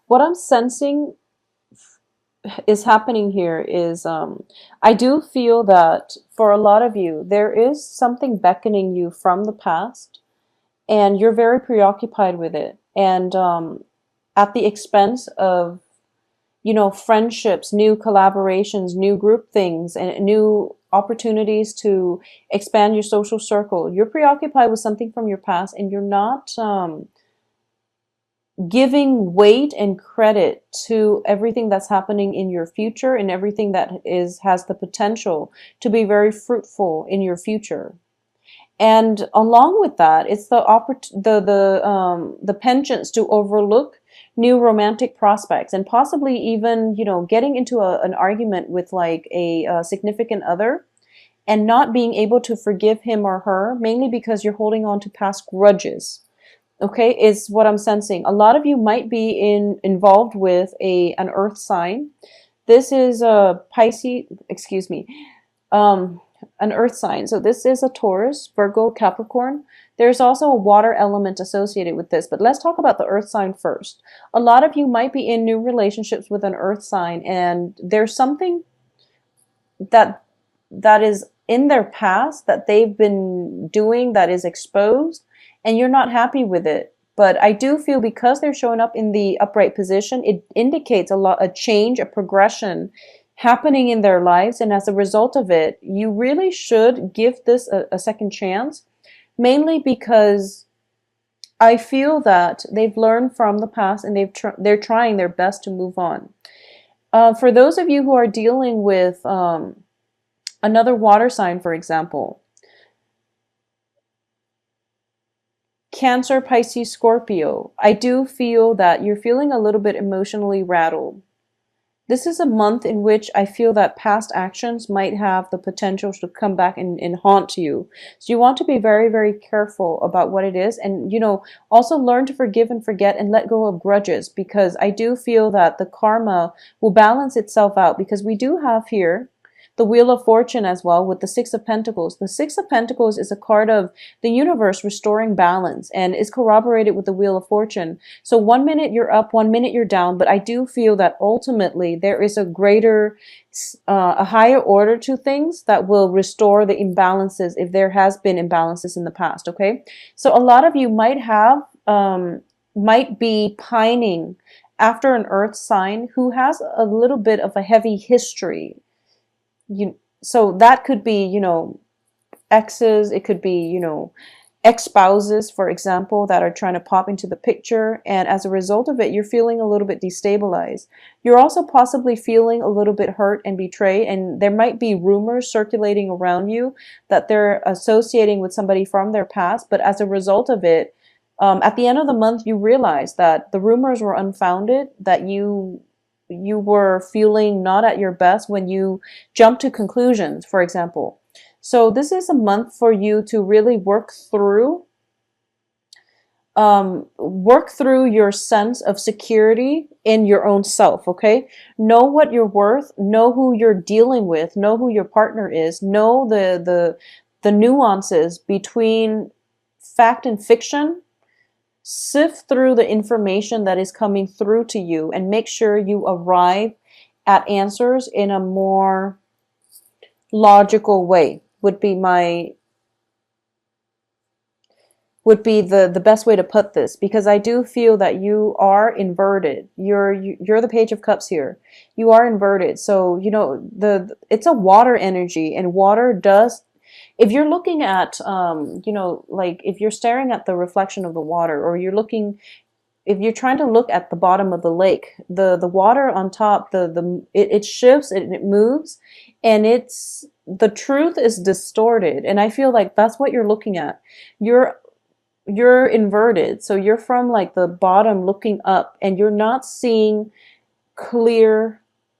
What I'm sensing is happening here is I do feel that for a lot of you, there is something beckoning you from the past, and you're very preoccupied with it. And at the expense of, friendships, new collaborations, new group things, and new opportunities to expand your social circle. You're preoccupied with something from your past, and you're not giving weight and credit to everything that's happening in your future and everything that is has the potential to be very fruitful in your future. And along with that, it's the penchants to overlook new romantic prospects, and possibly even, getting into an argument with like a significant other and not being able to forgive him or her, mainly because you're holding on to past grudges. Okay, is what I'm sensing. A lot of you might be involved with an earth sign. This is a Pisces, excuse me, um, an earth sign. So this is a Taurus, Virgo, Capricorn. There's also a water element associated with this, but let's talk about the earth sign first. A lot of you might be in new relationships with an earth sign, and there's something that that is in their past that they've been doing that is exposed, and you're not happy with it. But I do feel because they're showing up in the upright position, it indicates a change, a progression happening in their lives. And as a result of it, you really should give this a second chance, mainly because I feel that they've learned from the past, and they're trying their best to move on. For those of you who are dealing with another water sign, for example, Cancer, Pisces, Scorpio, I do feel that you're feeling a little bit emotionally rattled. This is a month in which I feel that past actions might have the potential to come back and haunt you. So you want to be very, very careful about what it is. And, also learn to forgive and forget and let go of grudges, because I do feel that the karma will balance itself out, because we do have here the Wheel of Fortune as well with the Six of Pentacles. The Six of Pentacles is a card of the universe restoring balance and is corroborated with the Wheel of Fortune. So 1 minute you're up, 1 minute you're down, but I do feel that ultimately there is a greater, a higher order to things that will restore the imbalances if there has been imbalances in the past, okay? So a lot of you might be pining after an earth sign who has a little bit of a heavy history. So that could be, exes, it could be, ex-spouses, for example, that are trying to pop into the picture. And as a result of it, you're feeling a little bit destabilized. You're also possibly feeling a little bit hurt and betrayed. And there might be rumors circulating around you that they're associating with somebody from their past. But as a result of it, at the end of the month, you realize that the rumors were unfounded, that you were feeling not at your best when you jump to conclusions, for example. So this is a month for you to really work through your sense of security in your own self, okay? Know what you're worth, know who you're dealing with, know who your partner is, know the nuances between fact and fiction. Sift through the information that is coming through to you and make sure you arrive at answers in a more logical way would be the best way to put this, because I do feel that you are inverted. You're the Page of Cups here. You are inverted. So, it's a water energy, and water does, if you're looking at, like if you're staring at the reflection of the water, or if you're trying to look at the bottom of the lake, the water on top, it shifts and it moves, and the truth is distorted. And I feel like that's what you're looking at. You're inverted. So you're from like the bottom looking up, and you're not seeing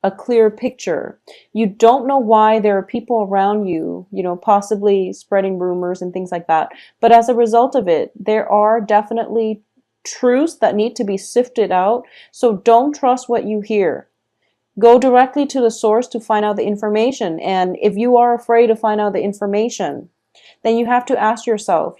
a clear picture. You don't know why there are people around you, possibly spreading rumors and things like that. But as a result of it, there are definitely truths that need to be sifted out. So don't trust what you hear. Go directly to the source to find out the information. And if you are afraid to find out the information, then you have to ask yourself,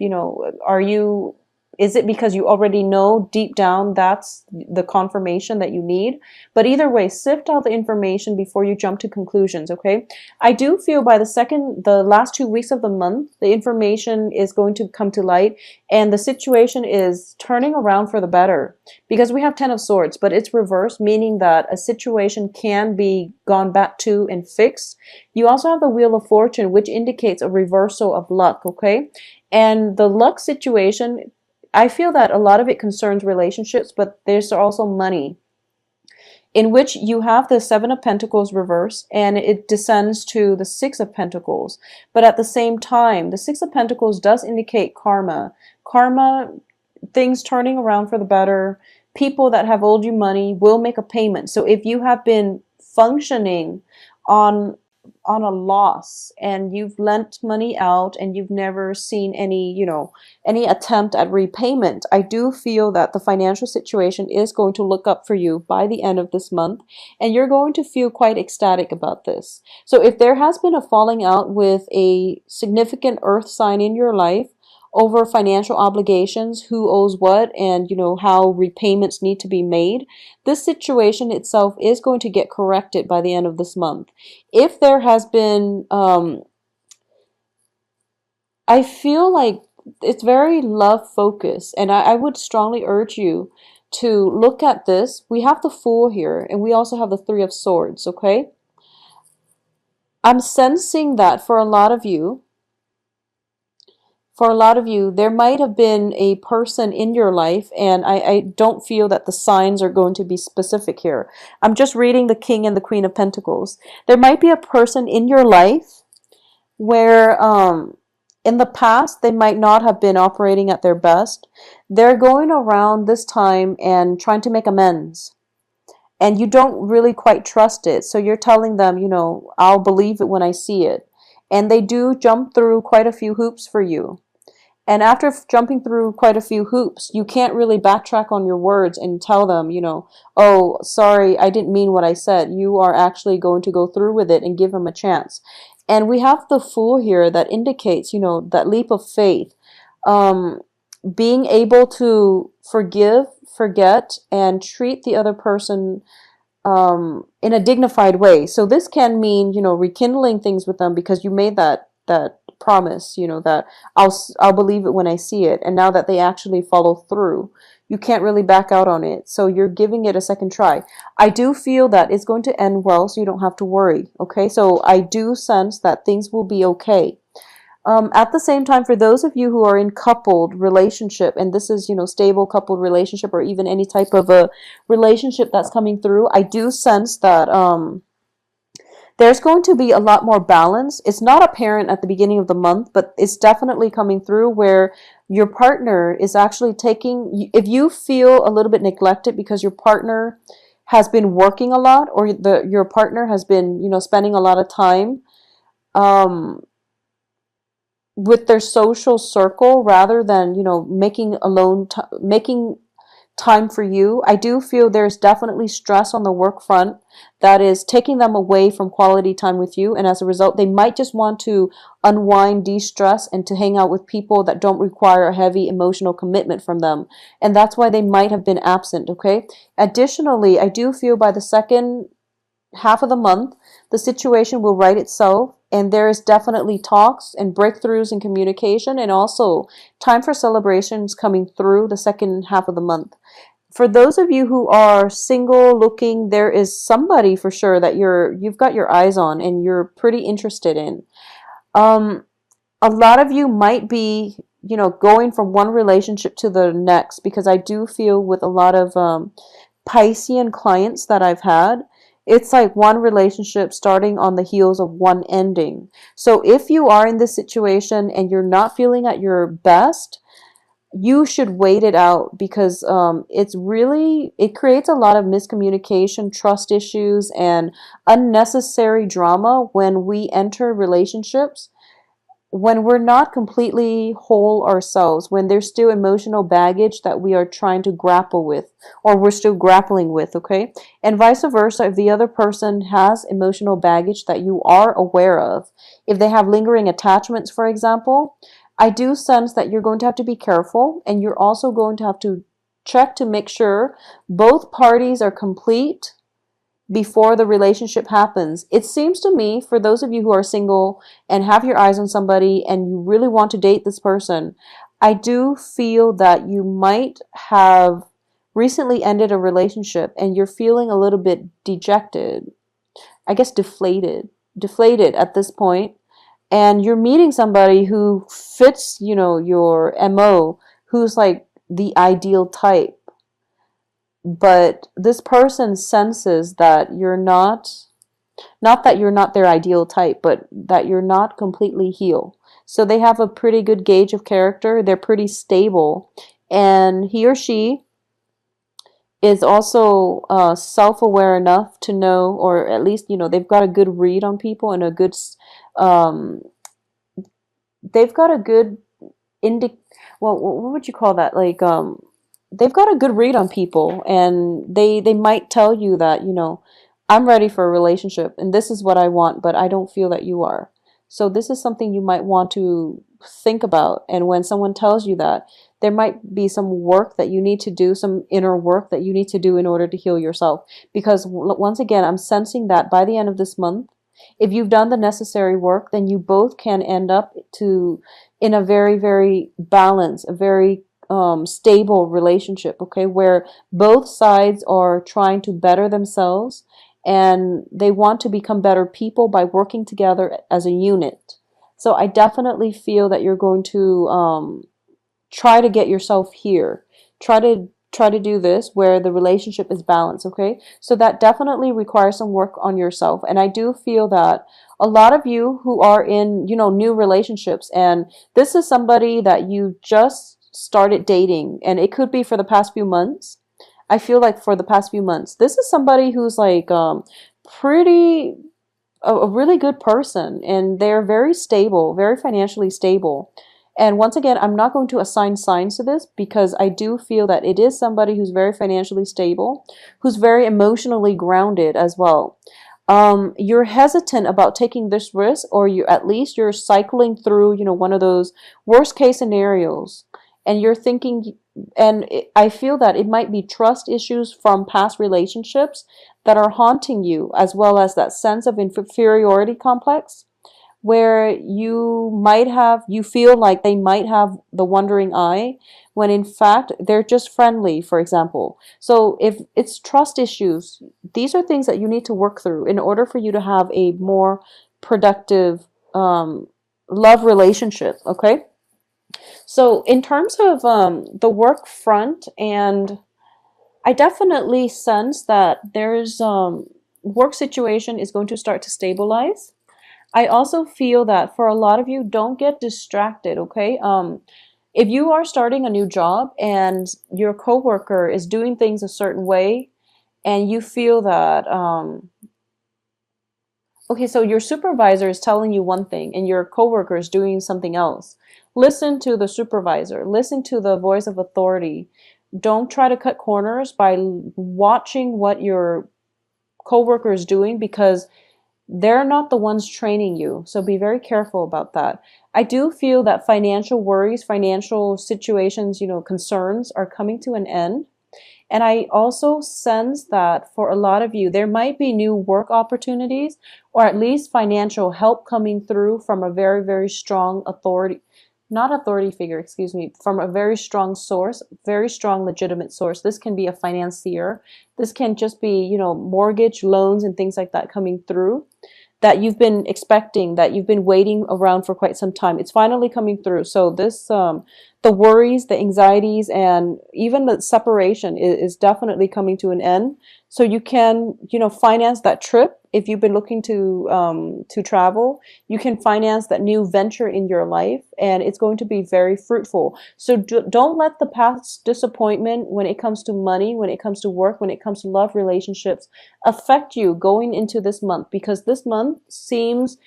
are you Is it because you already know deep down that's the confirmation that you need? But either way, sift out the information before you jump to conclusions, okay? I do feel by the last 2 weeks of the month, the information is going to come to light and the situation is turning around for the better. Because we have 10 of Swords, but it's reversed, meaning that a situation can be gone back to and fixed. You also have the Wheel of Fortune, which indicates a reversal of luck, okay? And the luck situation, I feel that a lot of it concerns relationships, but there's also money, in which you have the Seven of Pentacles reversed and it descends to the Six of Pentacles. But at the same time, the Six of Pentacles does indicate karma. Karma, things turning around for the better. People that have owed you money will make a payment. So if you have been functioning on a loss and you've lent money out and you've never seen any, any attempt at repayment, I do feel that the financial situation is going to look up for you by the end of this month, and you're going to feel quite ecstatic about this. So if there has been a falling out with a significant earth sign in your life over financial obligations, who owes what, and how repayments need to be made, this situation itself is going to get corrected by the end of this month. If there has been, I feel like it's very love focused, and I would strongly urge you to look at this. We have the Fool here, and we also have the Three of Swords, okay? I'm sensing that for a lot of you, there might have been a person in your life, and I don't feel that the signs are going to be specific here. I'm just reading the King and the Queen of Pentacles. There might be a person in your life where in the past they might not have been operating at their best. They're going around this time and trying to make amends. And you don't really quite trust it. So you're telling them, I'll believe it when I see it. And they do jump through quite a few hoops for you. And after jumping through quite a few hoops, you can't really backtrack on your words and tell them, oh, sorry, I didn't mean what I said. You are actually going to go through with it and give them a chance. And we have the Fool here that indicates, that leap of faith. Being able to forgive, forget, and treat the other person in a dignified way. So this can mean, rekindling things with them because you made that promise, that I'll believe it when I see it. And now that they actually follow through, you can't really back out on it. So you're giving it a second try. I do feel that it's going to end well, so you don't have to worry. Okay, so I do sense that things will be okay. At the same time, for those of you who are in coupled relationship, and this is, stable coupled relationship, or even any type of a relationship that's coming through, I do sense that there's going to be a lot more balance. It's not apparent at the beginning of the month, but it's definitely coming through where your partner is actually taking, if you feel a little bit neglected because your partner has been working a lot, or your partner has been, spending a lot of time with their social circle rather than, making time for you, I do feel there's definitely stress on the work front that is taking them away from quality time with you. And as a result, they might just want to unwind, de-stress, and to hang out with people that don't require a heavy emotional commitment from them. And that's why they might have been absent, okay? Additionally, I do feel by the second half of the month, the situation will right itself, and there is definitely talks and breakthroughs in communication, and also time for celebrations coming through the second half of the month. For those of you who are single looking, there is somebody for sure that you've got your eyes on and you're pretty interested in. A lot of you might be, going from one relationship to the next, because I do feel with a lot of Piscean clients that I've had, it's like one relationship starting on the heels of one ending. So if you are in this situation and you're not feeling at your best, you should wait it out, because it creates a lot of miscommunication, trust issues, and unnecessary drama when we enter relationships, when we're not completely whole ourselves, when there's still emotional baggage that we are trying to grapple with, or we're still grappling with, okay? And vice versa, if the other person has emotional baggage that you are aware of, if they have lingering attachments, for example, I do sense that you're going to have to be careful, and you're also going to have to check to make sure both parties are complete before the relationship happens. It seems to me, for those of you who are single and have your eyes on somebody and you really want to date this person, I do feel that you might have recently ended a relationship and you're feeling a little bit dejected, I guess deflated at this point, and you're meeting somebody who fits, your MO, who's like the ideal type. But this person senses that you're not that you're not their ideal type, but that you're not completely healed. So they have a pretty good gauge of character. They're pretty stable. And he or she is also self-aware enough to know, or at least, they've got a good read on people and um, they've got a good well, what would you call that? Like, they've got a good read on people, and they might tell you that, I'm ready for a relationship and this is what I want, but I don't feel that you are. So this is something you might want to think about. And when someone tells you that, there might be some work that you need to do, some inner work that you need to do in order to heal yourself. Because once again, I'm sensing that by the end of this month, if you've done the necessary work, then you both can end up in a very, very balanced, a very stable relationship, okay, where both sides are trying to better themselves and they want to become better people by working together as a unit. So I definitely feel that you're going to try to get yourself here. Try to do this where the relationship is balanced, okay? So that definitely requires some work on yourself. And I do feel that a lot of you who are in, new relationships, and this is somebody that you just started dating, and it could be for the past few months. I feel like for the past few months, this is somebody who's like pretty a really good person, and they're very stable, very financially stable. And once again, I'm not going to assign signs to this because I do feel that it is somebody who's very financially stable, who's very emotionally grounded as well. You're hesitant about taking this risk, or you at least you're cycling through, one of those worst case scenarios, and you're thinking, and I feel that it might be trust issues from past relationships that are haunting you, as well as that sense of inferiority complex where you feel like they might have the wandering eye when in fact they're just friendly, for example. So if it's trust issues, these are things that you need to work through in order for you to have a more productive love relationship, okay? So in terms of the work front, and I definitely sense that there's work situation is going to start to stabilize. I also feel that for a lot of you, don't get distracted, okay? If you are starting a new job and your coworker is doing things a certain way, and you feel that, okay, so your supervisor is telling you one thing and your coworker is doing something else. Listen to the supervisor, listen to the voice of authority. Don't try to cut corners by watching what your coworker is doing, because they're not the ones training you. So be very careful about that. I do feel that financial worries, financial situations, concerns are coming to an end. And I also sense that for a lot of you, there might be new work opportunities, or at least financial help coming through from a very, very strong authority, not authority figure, excuse me, from a very strong source, very strong legitimate source. This can be a financier. This can just be, mortgage loans and things like that coming through that you've been expecting, that you've been waiting around for quite some time. It's finally coming through. So this, the worries, the anxieties, and even the separation is definitely coming to an end. So you can, finance that trip if you've been looking to travel. You can finance that new venture in your life, and it's going to be very fruitful. So don't let the past disappointment when it comes to money, when it comes to work, when it comes to love relationships affect you going into this month, because this month seems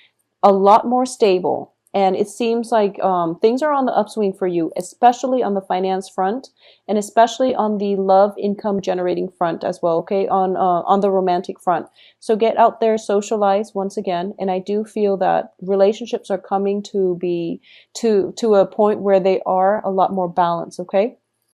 a lot more stable. And it seems like things are on the upswing for you, especially on the finance front, and especially on the love income generating front as well. Okay, on the romantic front. So get out there, socialize once again, and I do feel that relationships are coming to be to a point where they are a lot more balanced. Okay.